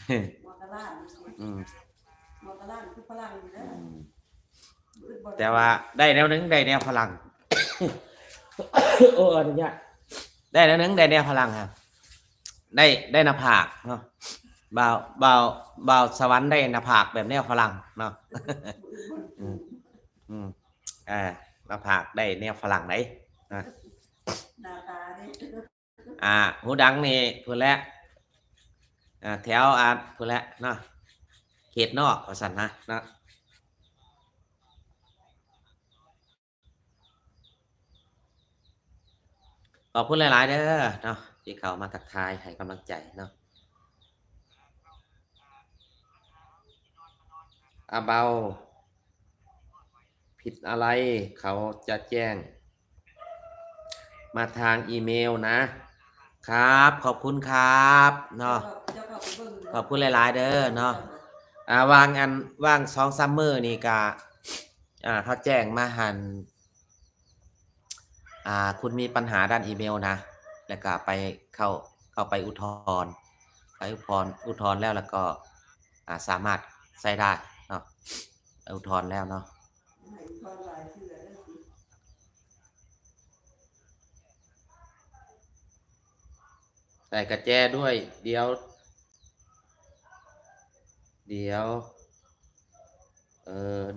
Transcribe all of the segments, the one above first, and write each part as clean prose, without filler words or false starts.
หมอกระล่างอืมหมอกระล่างคือพลังอยู่แล้อืวมบึ้ดบ่ได้แต่ว่าได้แนวหนึงได้แนวพลัง โอ้อนุญาตได้แนวหนึงได้แนวพลังครับได้หน้าผากเนาะบ่าวบ่าวบ่าวสวรรค์ได้หน้าผากแบบแนวพลังเนาะ บึ้ดบ่ อืถูมกอืมหน้าผากได้แนวฝรั่งไหนนะ หน้าตานี่หูดังนี่พูดแล้วแถวพูดแล้วเนาะเขตนอกว่าซั่นนะเนาะขอบคุณหลายๆเด้อเนาะที่เข้ามาทักทายให้กำลังใจเนาะเบาผิดอะไรเขาจะแจ้งมาทางอีเมลนะครับขอบคุณครับเจ้าเนาะก็เจ้าก็ไปเบิ่งขอบคุณหลายๆเด้อเนาะเจ้าค่ะว่าง 2-3 มื้อนี่ก็เขาแจ้งมาหันคุณมีปัญหาด้านอีเมลนะแล้วก็ไปเข้าเข้าไปอุทธรณ์ไปอุทธรณ์แล้วก็สามารถใช้ได้เนาะอุทธรณ์แล้วเนาะให้ทอนหลายเทื่อแล้วสิใส่กระแจด้วยเดี๋ยว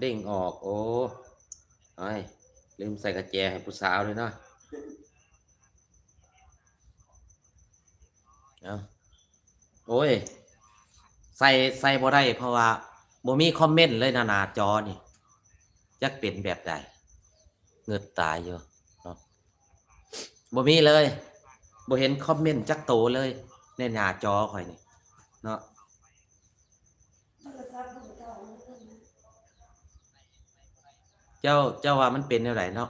เด้งออกโอ้ยลืมใส่กระแจให้ผู้สาวเลยเนาะเอาโอ้ยใส่บ่ได้เพราะว่าบ่มีคอมเมนต์เลยนะหน้าจอนี่จักเป็นแบบใดเงือดตายอยู่เนาะบ่มีเลยบ่เห็นคอมเมนต์จักโตเลยในหน้าจอข่อยนี่เนาะโทรศัพท์ของเจ้ามันเอิ้นนะเจ้าว่ามันเป็นแนวใดเนาะ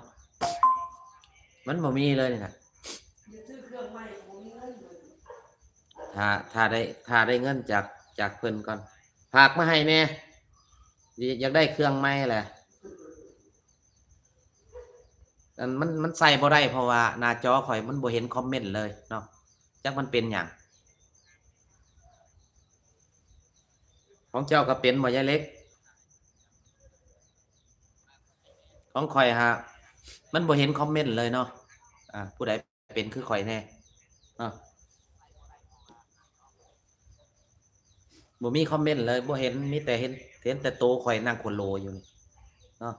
มันบ่มีเลยนี่น่ะเดี๋ยวซื้อเครื่องใหม่ก็บ่มีเงินเลย ถ้าได้เงินจากเพิ่นก่อนฝากมาให้แหน่อยากได้เครื่องใหม่แหละอันมันใส่บ่ได้เพราะว่าหน้าจอข่อยมันบ่เห็นคอมเมนต์เลยเนาะจักมันเป็นหยังของเจ้าก็เป็นบ่ยายเล็กของข่อยมันบ่เห็นคอมเมนต์เลยเนาะผู้ใดเป็นคือข่อยแน่เนาะบ่มีคอมเมนต์เลยบ่เห็นมีแต่เห็นแต่โตข่อยนั่งโคโลอยู่นี่เนาะ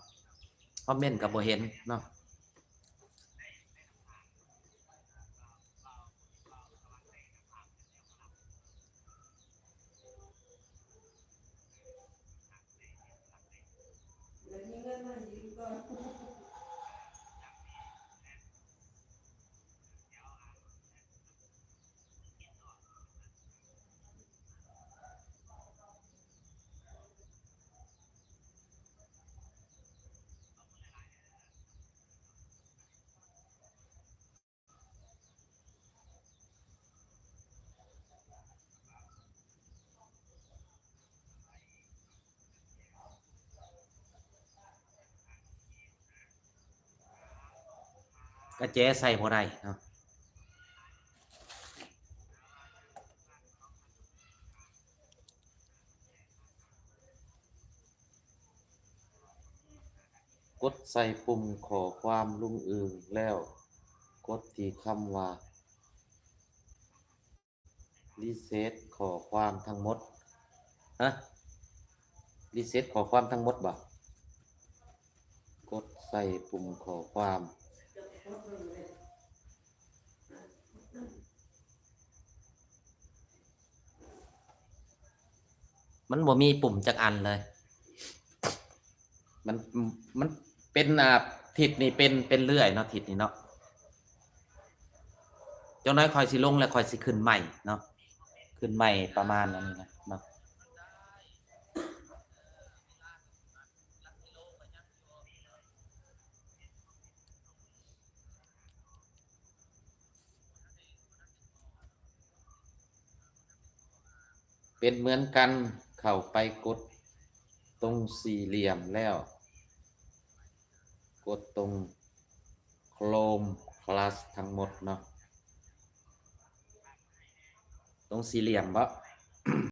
คอมเมนต์ก็บ่เห็นเนาะ เดี๋ยวมีเงินมายืมก่อนกระแจใส่บ่ได้เนาะกดใส่ปุ่มขอความลุงอึงแล้วกดที่คำว่ารีเซ็ตขอความทั้งหมดฮะรีเซ็ตขอความทั้งหมดบ่กดใส่ปุ่มขอความมันบ่มีปุ่มจักอันเลยมันมันเป็นทิศนี่เป็นเรื่อยเนาะทิศนี่เนาะจังน้อยค่อยสิลงแล้วค่อยสิขึ้นใหม่เนาะขึ้นใหม่ประมาณนั้นนี่นะเนาะเป็นเหมือนกันเข้าไปกดตรงสี่เหลี่ยมแล้วกดตรงโครมคลาสทั้งหมดเนาะตรงสี่เหลี่ยมบ่